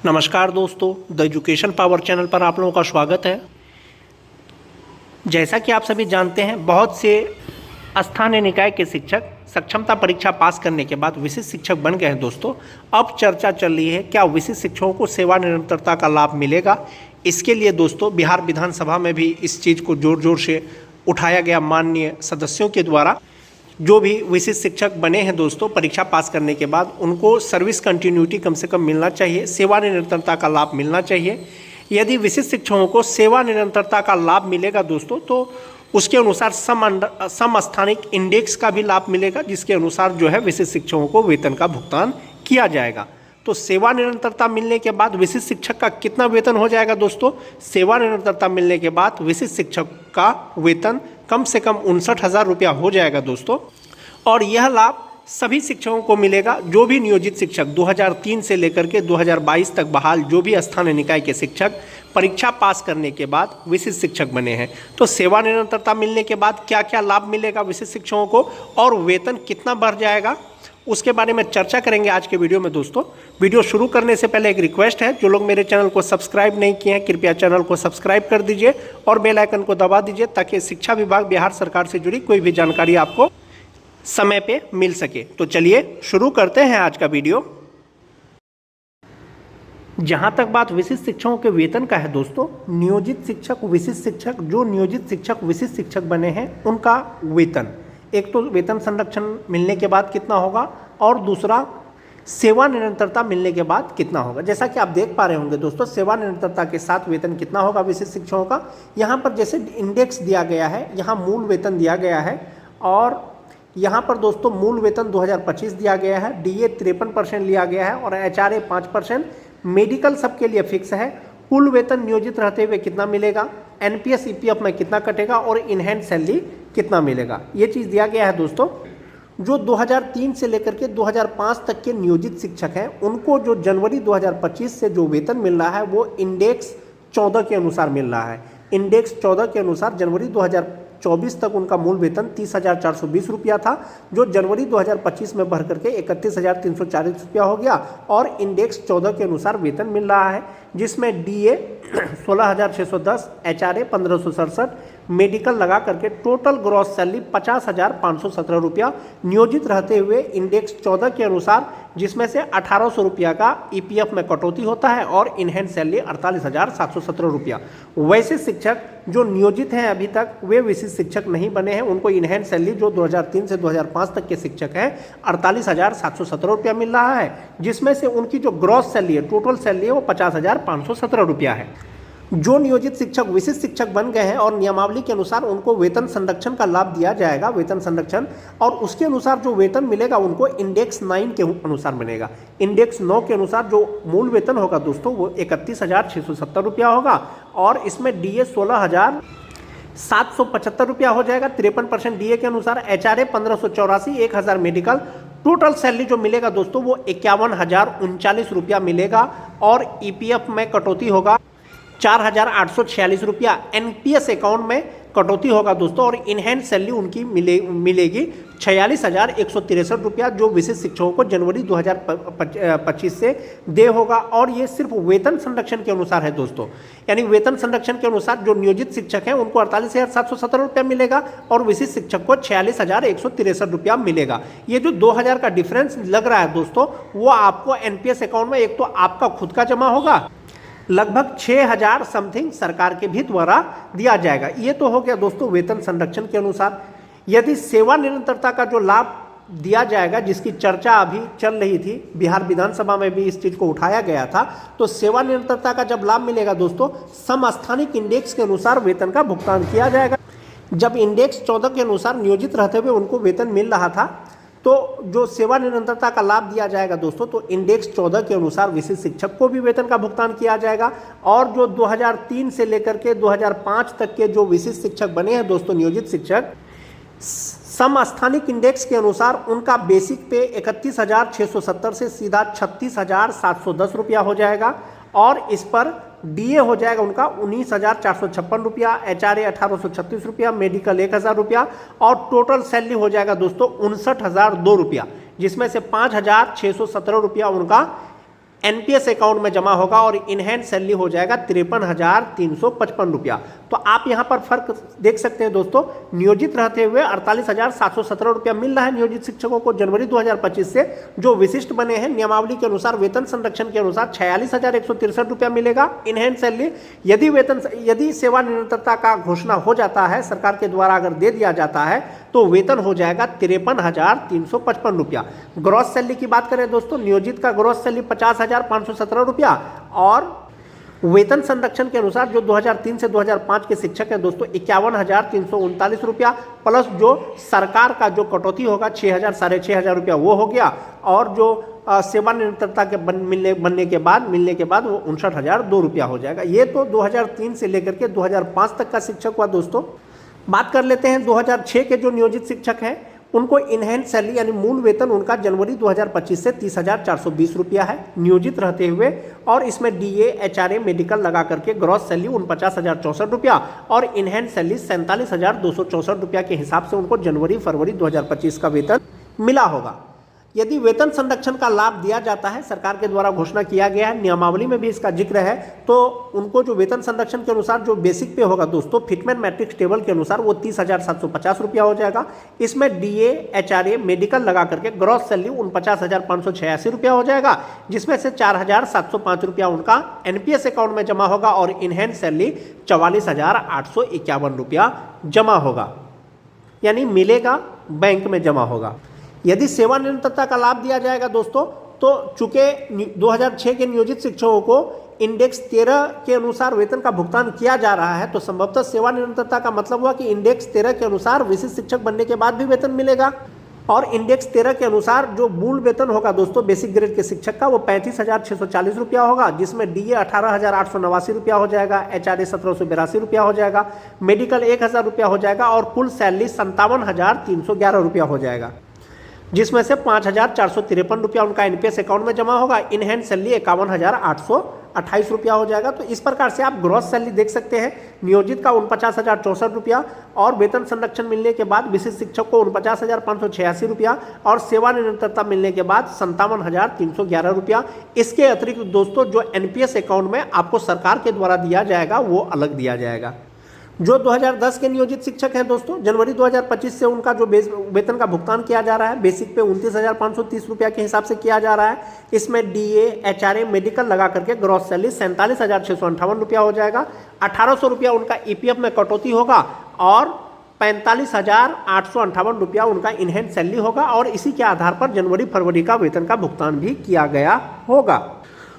नमस्कार दोस्तों, the education power channel पर आप लोगों का स्वागत है। जैसा कि आप सभी जानते हैं, बहुत से स्थानीय निकाय के शिक्षक सक्षमता परीक्षा पास करने के बाद विशिष्ट शिक्षक बन गए हैं। दोस्तों, अब चर्चा चल रही है क्या विशिष्ट शिक्षकों को सेवा निरंतरता का लाभ मिलेगा। इसके लिए दोस्तों बिहार विधानसभा में भी इस चीज़ को जोर जोर से उठाया गया। माननीय सदस्यों के द्वारा जो भी विशिष्ट शिक्षक बने हैं दोस्तों, परीक्षा पास करने के बाद उनको सर्विस कंटिन्यूटी कम से कम मिलना चाहिए, सेवा निरंतरता का लाभ मिलना चाहिए। यदि विशिष्ट शिक्षकों को सेवा निरंतरता का लाभ मिलेगा दोस्तों, तो उसके अनुसार समस्थानिक इंडेक्स का भी लाभ मिलेगा, जिसके अनुसार जो है विशिष्ट शिक्षकों को वेतन का भुगतान किया जाएगा। तो सेवा निरंतरता मिलने के बाद विशिष्ट शिक्षक का कितना वेतन हो जाएगा दोस्तों? सेवा निरंतरता मिलने के बाद विशिष्ट शिक्षक का वेतन कम से कम 59,000 रुपया हो जाएगा दोस्तों। और यह लाभ सभी शिक्षकों को मिलेगा जो भी नियोजित शिक्षक 2003 से लेकर के 2022 तक बहाल जो भी स्थानीय निकाय के शिक्षक परीक्षा पास करने के बाद विशिष्ट शिक्षक बने हैं। तो सेवा निरंतरता मिलने के बाद क्या क्या लाभ मिलेगा विशिष्ट शिक्षकों को और वेतन कितना बढ़ जाएगा, उसके बारे में चर्चा करेंगे आज के वीडियो में। दोस्तों, वीडियो शुरू करने से पहले एक रिक्वेस्ट है, जो लोग मेरे चैनल को सब्सक्राइब नहीं किए हैं कृपया चैनल को सब्सक्राइब कर दीजिए और बेल आइकन को दबा दीजिए, ताकि शिक्षा विभाग बिहार सरकार से जुड़ी कोई भी जानकारी आपको समय पे मिल सके। तो चलिए शुरू करते हैं आज का वीडियो। जहां तक बात विशिष्ट शिक्षकों के वेतन का है दोस्तों, नियोजित शिक्षक, विशिष्ट शिक्षक, जो नियोजित शिक्षक विशिष्ट शिक्षक बने हैं उनका वेतन, एक तो वेतन संरक्षण मिलने के बाद कितना होगा और दूसरा सेवा निरंतरता मिलने के बाद कितना होगा। जैसा कि आप देख पा रहे होंगे दोस्तों, सेवा निरंतरता के साथ वेतन कितना होगा विशिष्ट शिक्षकों का। यहाँ पर जैसे इंडेक्स दिया गया है, यहाँ मूल वेतन दिया गया है और यहाँ पर दोस्तों मूल वेतन 2025 दिया गया है, डीए 53% लिया गया है और एचआरए 5%, मेडिकल सबके लिए फिक्स है। कुल वेतन नियोजित रहते हुए कितना मिलेगा, एनपीएस ईपीएफ में कितना कटेगा और इनहैंड सैलरी कितना मिलेगा, ये चीज़ दिया गया है दोस्तों। जो 2003 से लेकर के 2005 तक के नियोजित शिक्षक हैं उनको जो जनवरी 2025 से जो वेतन मिल रहा है वो इंडेक्स 14 के अनुसार मिल रहा है। इंडेक्स 14 के अनुसार जनवरी 2024 तक उनका मूल वेतन 30,420 रुपया था, जो जनवरी 2025 में बढ़ करके 31,340 रुपया हो गया और इंडेक्स 14 के अनुसार वेतन मिल रहा है, जिसमें डीए 16,610, एचआरए 1,567, मेडिकल लगा करके टोटल ग्रॉस सैलरी 50,517 रुपया नियोजित रहते हुए इंडेक्स 14 के अनुसार, जिसमें से 1,800 रुपया का ईपीएफ में कटौती होता है और इनहैंड सैलरी 48,717 रुपया। वैसे शिक्षक जो नियोजित हैं अभी तक वे विशिष्ट शिक्षक नहीं बने हैं, उनको इनहैंड सैलरी जो 2003 से 2005 तक के शिक्षक हैं 48,717 रुपया मिल रहा है, जिसमें से उनकी जो ग्रॉस सैलरी है, टोटल सैलरी है वो 50,517 रुपया है। जो नियोजित शिक्षक विशिष्ट शिक्षक बन गए हैं और नियमावली के अनुसार उनको वेतन संरक्षण का लाभ दिया जाएगा, वेतन संरक्षण, और उसके अनुसार जो वेतन मिलेगा उनको इंडेक्स 9 के अनुसार मिलेगा। इंडेक्स 9 के अनुसार जो मूल वेतन होगा दोस्तों वो 31,670 रुपया होगा और इसमें डीए 16,775 रुपया हो जाएगा 53% डीए के अनुसार, एचआरए 1,584, 1,000 मेडिकल। टोटल सैलरी जो मिलेगा दोस्तों वो 51,039 रुपया मिलेगा और ईपीएफ में कटौती होगा 4,846 रुपया, एनपीएस अकाउंट में कटौती होगा दोस्तों और इनहैंड सैलरी उनकी मिलेगी 46,163 रुपया, जो विशिष्ट शिक्षकों को जनवरी 2025 से दे होगा। और ये सिर्फ वेतन संरक्षण के अनुसार है दोस्तों, यानी वेतन संरक्षण के अनुसार जो नियोजित शिक्षक हैं उनको 48,717 रुपया मिलेगा और विशिष्ट शिक्षक को 46,163 रुपया मिलेगा। ये जो 2,000 का डिफरेंस लग रहा है दोस्तों, वो आपको एनपीएस अकाउंट में एक तो आपका खुद का जमा होगा, लगभग 6,000 समथिंग सरकार के भी द्वारा दिया जाएगा। ये तो हो गया दोस्तों वेतन संरक्षण के अनुसार। यदि सेवा निरंतरता का जो लाभ दिया जाएगा, जिसकी चर्चा अभी चल रही थी, बिहार विधानसभा में भी इस चीज़ को उठाया गया था, तो सेवा निरंतरता का जब लाभ मिलेगा दोस्तों, समस्थानिक इंडेक्स के अनुसार वेतन का भुगतान किया जाएगा। जब इंडेक्स 14 के अनुसार नियोजित रहते हुए उनको वेतन मिल रहा था, तो जो सेवा निरंतरता का लाभ दिया जाएगा दोस्तों, तो इंडेक्स 14 के अनुसार विशिष्ट शिक्षक को भी वेतन का भुगतान किया जाएगा। और जो 2003 से लेकर के 2005 तक के जो विशिष्ट शिक्षक बने हैं दोस्तों, नियोजित शिक्षक, समस्थानिक इंडेक्स के अनुसार उनका बेसिक पे 31,670 से सीधा 36,710 रुपया हो जाएगा और इस पर डीए हो जाएगा उनका 19,456 रुपया, एचआरए 1,836 रुपया, मेडिकल 1,000 रुपया और टोटल सैलरी हो जाएगा दोस्तों 59,002 रुपया, जिसमें से 5,617 रुपया उनका एनपीएस अकाउंट में जमा होगा और इनहैंड सैलरी हो जाएगा 53,355 रुपया। तो आप यहाँ पर फर्क देख सकते हैं दोस्तों, नियोजित रहते हुए 48,717 रुपया मिल रहा है नियोजित शिक्षकों को जनवरी 2025 से। जो विशिष्ट बने हैं नियमावली के अनुसार वेतन संरक्षण के अनुसार 46,163 रुपया मिलेगा इनहैंड सैलरी। यदि सेवानिवृत्तता का घोषणा हो जाता है सरकार के द्वारा, अगर दे दिया जाता है तो वेतन हो जाएगा 53,355 रुपया। ग्रॉस सैलरी की बात करें दोस्तों, नियोजित का ग्रॉस सैलरी 50,517 रुपया और वेतन संरक्षण के अनुसार जो 2003 से 2005 के शिक्षक हैं दोस्तों 51,339 रुपया, प्लस जो सरकार का जो कटौती होगा 6,000 साढ़े 6,000 रुपया वो हो गया, और जो सेवानिवृत्तता के मिलने के बाद वो 59,002 रुपया हो जाएगा। ये तो 2003 से लेकर के 2005 तक का शिक्षक हुआ दोस्तों। बात कर लेते हैं 2006 के जो नियोजित शिक्षक हैं, उनको इनहैंड सैलरी यानी मूल वेतन उनका जनवरी 2025 से 30,420 रुपया है नियोजित रहते हुए, और इसमें डीए एचआरए मेडिकल लगा करके ग्रॉस सैलरी 49,064 रुपया और इनहैंड सैलरी 47,264 रुपया के हिसाब से उनको जनवरी फरवरी 2025 का वेतन मिला होगा। यदि वेतन संरक्षण का लाभ दिया जाता है, सरकार के द्वारा घोषणा किया गया है, नियमावली में भी इसका जिक्र है, तो उनको जो वेतन संरक्षण के अनुसार जो बेसिक पे होगा दोस्तों फिटमेन मैट्रिक्स टेबल के अनुसार वो 30,750 रुपया हो जाएगा। इसमें डीए एचआरए मेडिकल लगा करके ग्रॉस सैलरी 49,586 रुपया हो जाएगा, जिसमें से 4,705 रुपया उनका एनपीएस अकाउंट में जमा होगा और इनहैंड सैलरी 44,851 रुपया जमा होगा, यानी मिलेगा, बैंक में जमा होगा। यदि सेवानिवृत्तता का लाभ दिया जाएगा दोस्तों, तो चूंकि 2006 के नियोजित शिक्षकों को इंडेक्स 13 के अनुसार वेतन का भुगतान किया जा रहा है, तो संभवतः सेवानिवृत्तता का मतलब हुआ कि इंडेक्स 13 के अनुसार विशिष्ट शिक्षक बनने के बाद भी वेतन मिलेगा। और इंडेक्स 13 के अनुसार जो मूल वेतन होगा दोस्तों बेसिक ग्रेड के शिक्षक का वो 35,640 रुपया होगा, जिसमें डीए 18,889 रुपया हो जाएगा, एचआरए 1,782 रुपया हो जाएगा, मेडिकल 1,000 रुपया हो जाएगा और कुल सैलरी 57,311 रुपया हो जाएगा, जिसमें से 5,453 रुपया उनका एनपीएस अकाउंट में जमा होगा। इनहैंड सैलरी 51,828 रुपया हो जाएगा। तो इस प्रकार से आप ग्रॉस सैलरी देख सकते हैं, नियोजित का 49,064 रुपया और वेतन संरक्षण मिलने के बाद विशिष्ट शिक्षक को 49,586 रुपया और सेवानिवृत्तता मिलने के बाद 57,311 रुपया। इसके अतिरिक्त दोस्तों जो एनपीएस अकाउंट में आपको सरकार के द्वारा दिया जाएगा वो अलग दिया जाएगा। जो 2010 के नियोजित शिक्षक हैं दोस्तों, जनवरी 2025 से उनका जो वेतन का भुगतान किया जा रहा है बेसिक पे 29,530 रुपया के हिसाब से किया जा रहा है। इसमें डीए एचआरए मेडिकल लगा करके ग्रॉस सैलरी 47,658 रुपया हो जाएगा, 1,800 रुपया उनका ईपीएफ में कटौती होगा और 45,858 रुपया उनका इनहैंड सैलरी होगा, और इसी के आधार पर जनवरी फरवरी का वेतन का भुगतान भी किया गया होगा।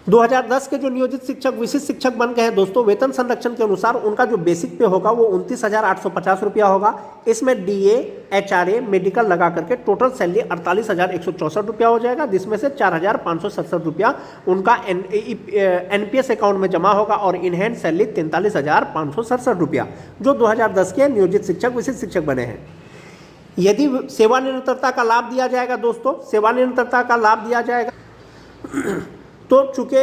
2010 के जो नियोजित शिक्षक विशिष्ट शिक्षक बन गए हैं दोस्तों, वेतन संरक्षण के अनुसार उनका जो बेसिक पे होगा वो 29,850 रुपया होगा। इसमें डीए एचआरए मेडिकल लगा करके टोटल सैलरी 48,164 रुपया हो जाएगा, जिसमें से 4,567 रुपया उनका एनपीएस अकाउंट में जमा होगा और इनहैंड सैलरी 43,567 रुपया, जो 2010 के नियोजित शिक्षक विशिष्ट शिक्षक बने हैं। यदि सेवानिवृत्तता का लाभ दिया जाएगा दोस्तों, सेवानिवृत्तता का लाभ दिया जाएगा तो चूंकि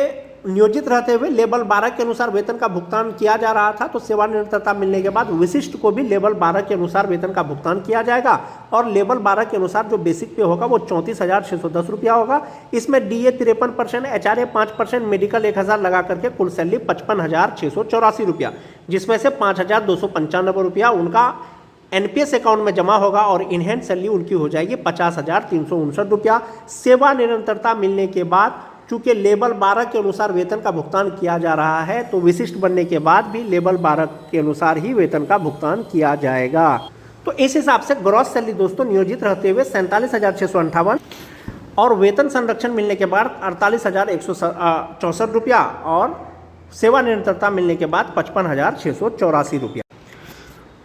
नियोजित रहते हुए लेवल 12 के अनुसार वेतन का भुगतान किया जा रहा था, तो सेवानिवृत्तता मिलने के बाद विशिष्ट को भी लेवल 12 के अनुसार वेतन का भुगतान किया जाएगा और लेवल 12 के अनुसार जो बेसिक पे होगा वो 34,610 रुपया होगा। इसमें डीए 53%, एचआरए 5%, मेडिकल 1,000 लगा करके कुल सैलरी 55,684 रुपया, जिसमें से 5,295 रुपया उनका एनपीएस अकाउंट में जमा होगा और इनहैंड सैलरी उनकी हो जाएगी 50,359 रुपया। सेवानिवृत्तता मिलने के बाद चूंकि लेवल 12 के अनुसार वेतन का भुगतान किया जा रहा है, तो विशिष्ट बनने के बाद भी लेवल 12 के अनुसार ही वेतन का भुगतान किया जाएगा। तो इस हिसाब से ग्रॉस सैलरी दोस्तों नियोजित रहते हुए 47,658 और वेतन संरक्षण मिलने के बाद 48,164 रुपया और सेवानिवृत्तता मिलने के बाद 55,684 रुपया।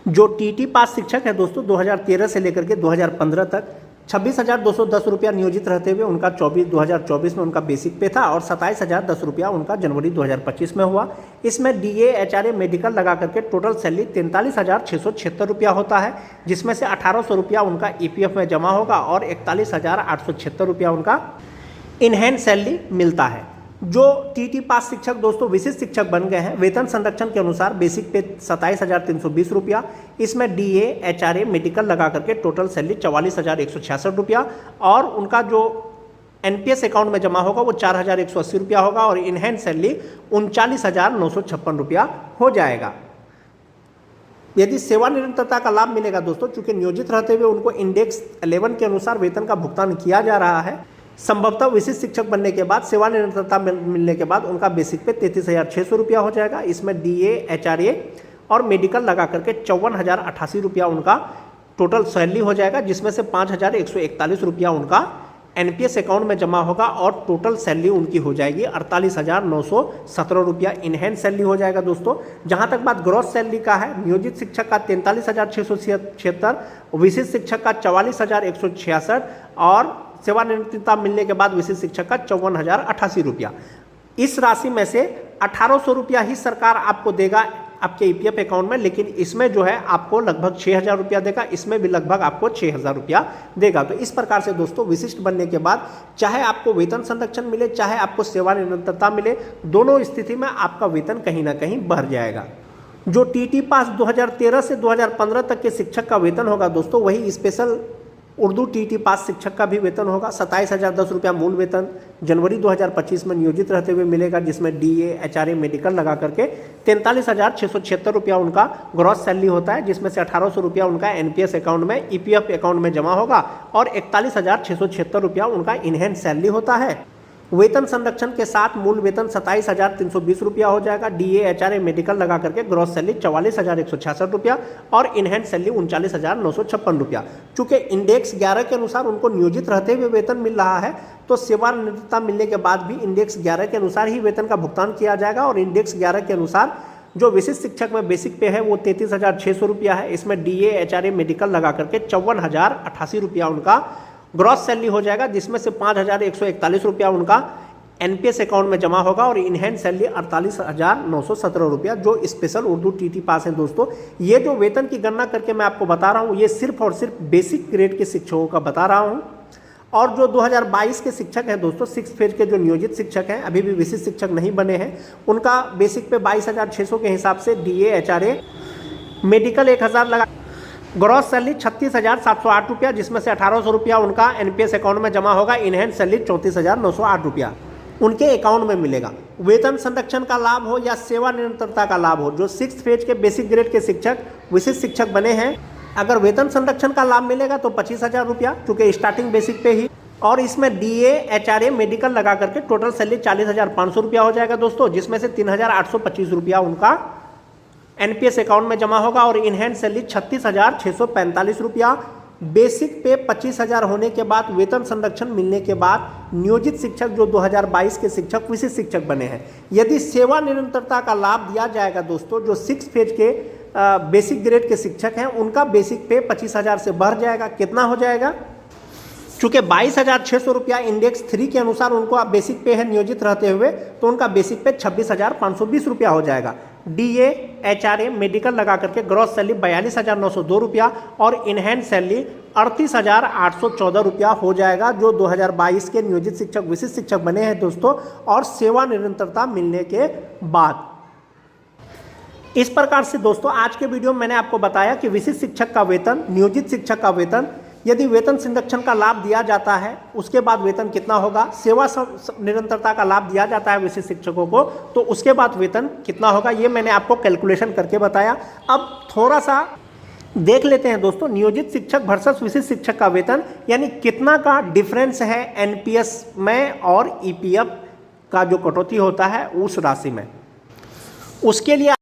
जो टीटी पास शिक्षक है दोस्तों 2013 से लेकर के 2015 तक 26,210 रुपया नियोजित रहते हुए उनका 2024 में उनका बेसिक पे था और 27,010 रुपया उनका जनवरी 2025 में हुआ। इसमें डीए एचआरए मेडिकल लगा करके टोटल सैलरी 43,676 रुपया होता है, जिसमें से 1,800 रुपया उनका ईपीएफ में जमा होगा और 41,876 रुपया उनका इनहैंड सैलरी मिलता है। जो टीटी पास शिक्षक दोस्तों विशिष्ट शिक्षक बन गए हैं, वेतन संरक्षण के अनुसार बेसिक पे 27,320 रुपया, इसमें डीए एचआरए मेडिकल लगा करके टोटल सैलरी 44,166 रुपया और उनका जो एनपीएस अकाउंट में जमा होगा वो 4,180 रुपया होगा और इनहैंस सैलरी 39,956 रुपया हो जाएगा। यदि सेवानिरंतरता का लाभ मिलेगा दोस्तों, चूंकि नियोजित रहते हुए उनको इंडेक्स 11 के अनुसार वेतन का भुगतान किया जा रहा है, संभवतः विशिष्ट शिक्षक बनने के बाद सेवानिरंतरता मिलने के बाद उनका बेसिक पे 33,600 रुपया हो जाएगा। इसमें डीए, एचआरए और मेडिकल लगा करके 54,088 रुपया उनका टोटल सैलरी हो जाएगा, जिसमें से 5,141 रुपया उनका एनपीएस अकाउंट में जमा होगा और टोटल सैलरी उनकी हो जाएगी 48,917 रुपया इनहैंस सैलरी हो जाएगा दोस्तों। जहां तक बात ग्रॉस सैलरी का है, नियोजित शिक्षक का 43,676, विशिष्ट शिक्षक का 44,166 और सेवानिवृत्ति मिलने के बाद विशिष्ट शिक्षक का 54,088 रुपया। इस राशि में से 1,800 रुपया ही सरकार आपको देगा आपके ईपीएफ अकाउंट में, लेकिन इसमें जो है आपको लगभग 6,000 रुपया देगा, इसमें भी लगभग आपको 6,000 रुपया देगा। तो इस प्रकार से दोस्तों विशिष्ट बनने के बाद चाहे आपको वेतन संरक्षण मिले, चाहे आपको सेवानिवृत्तता मिले, दोनों स्थिति में आपका वेतन कहीं ना कहीं बढ़ जाएगा। जो टीटी पास 2013 से 2015 तक के शिक्षक का वेतन होगा दोस्तों, वही स्पेशल उर्दू टीटी पास शिक्षक का भी वेतन होगा। 27,010 रुपया मूल वेतन जनवरी 2025 में नियोजित रहते हुए मिलेगा, जिसमें डीए, एचआरए, मेडिकल लगा करके 43,676 रुपया उनका ग्रॉस सैलरी होता है, जिसमें से 1,800 रुपया उनका एनपीएस अकाउंट में, ईपीएफ अकाउंट में जमा होगा और 41,676 रुपया उनका इनहैंस सैलरी होता है। वेतन संरक्षण के साथ मूल वेतन 27,320 रुपया हो जाएगा। डीए, एचआरए, मेडिकल लगा करके ग्रॉस सैलरी 44,166 रुपया और इनहैंस सैलरी 39,956 रुपया। चूंकि इंडेक्स 11 के अनुसार उनको नियोजित रहते हुए वेतन मिल रहा है, तो सेवानिवृत्ता मिलने के बाद भी इंडेक्स 11 के अनुसार ही वेतन का भुगतान किया जाएगा और इंडेक्स 11 के अनुसार जो विशिष्ट शिक्षक में बेसिक पे है वो 33,600 रुपया है। इसमें डीए, एचआरए, मेडिकल लगा करके 54,088 रुपया उनका ग्रॉस सैलरी हो जाएगा, जिसमें से 5,141 रुपया उनका एनपीएस अकाउंट में जमा होगा और इनहैंस सैलरी 48,917 रुपया जो स्पेशल उर्दू टीटी पास है दोस्तों। ये जो वेतन की गणना करके मैं आपको बता रहा हूँ, ये सिर्फ और सिर्फ बेसिक ग्रेड के शिक्षकों का बता रहा हूँ। और जो 2022 के शिक्षक हैं दोस्तों, 6th फेज के जो नियोजित शिक्षक हैं, अभी भी विशिष्ट शिक्षक नहीं बने हैं, उनका बेसिक पे 22,600 के हिसाब से डीए, एचआरए, मेडिकल 1,000 लगा, ग्रॉस सैलरी 36,708 रुपया, जिसमें से 1,800 रुपया उनका एनपीएस अकाउंट में जमा होगा। इनहैंस सैलरी 34,908 रुपया उनके अकाउंट में मिलेगा। वेतन संरक्षण का लाभ हो या सेवा निरंतरता का लाभ हो, जो 6th फेज के बेसिक ग्रेड के शिक्षक विशिष्ट शिक्षक बने हैं, अगर वेतन संरक्षण का लाभ मिलेगा तो 25,000 रुपया, चूँकि स्टार्टिंग बेसिक पे ही, और इसमें डीए, एचआरए, मेडिकल लगा करके टोटल सैलरी 40,500 रुपया हो जाएगा दोस्तों, जिसमें से 3,825 रुपया उनका एनपीएस अकाउंट में जमा होगा और इनहैंस सैलरी 36,645 रुपया। बेसिक पे 25,000 होने के बाद वेतन संरक्षण मिलने के बाद नियोजित शिक्षक जो 2022 के शिक्षक विशिष्ट शिक्षक बने हैं, यदि सेवा निरंतरता का लाभ दिया जाएगा दोस्तों, जो 6th फेज के बेसिक ग्रेड के शिक्षक हैं, उनका बेसिक पे 25,000 से बढ़ जाएगा। कितना हो जाएगा? चूँकि 22,600 रुपया इंडेक्स 3 के अनुसार उनको आप बेसिक पे है नियोजित रहते हुए, तो उनका बेसिक पे 26,520 रुपया हो जाएगा। डीए, एचआरए, मेडिकल लगा करके ग्रॉस सैलरी 42,902 रुपया और इनहैंस सैलरी 38,814 रुपया हो जाएगा, जो 2022 के नियोजित शिक्षक विशिष्ट शिक्षक बने हैं दोस्तों, और सेवा निरंतरता मिलने के बाद। इस प्रकार से दोस्तों आज के वीडियो में मैंने आपको बताया कि विशिष्ट शिक्षक का वेतन, नियोजित शिक्षक का वेतन, यदि वेतन संरक्षण का लाभ दिया जाता है उसके बाद वेतन कितना होगा, सेवा निरंतरता का लाभ दिया जाता है विशिष्ट शिक्षकों को तो उसके बाद वेतन कितना होगा, ये मैंने आपको कैलकुलेशन करके बताया। अब थोड़ा सा देख लेते हैं दोस्तों, नियोजित शिक्षक वर्सेस विशिष्ट शिक्षक का वेतन, यानी कितना का डिफरेंस है एनपीएस में और ईपीएफ का जो कटौती होता है उस राशि में। उसके लिए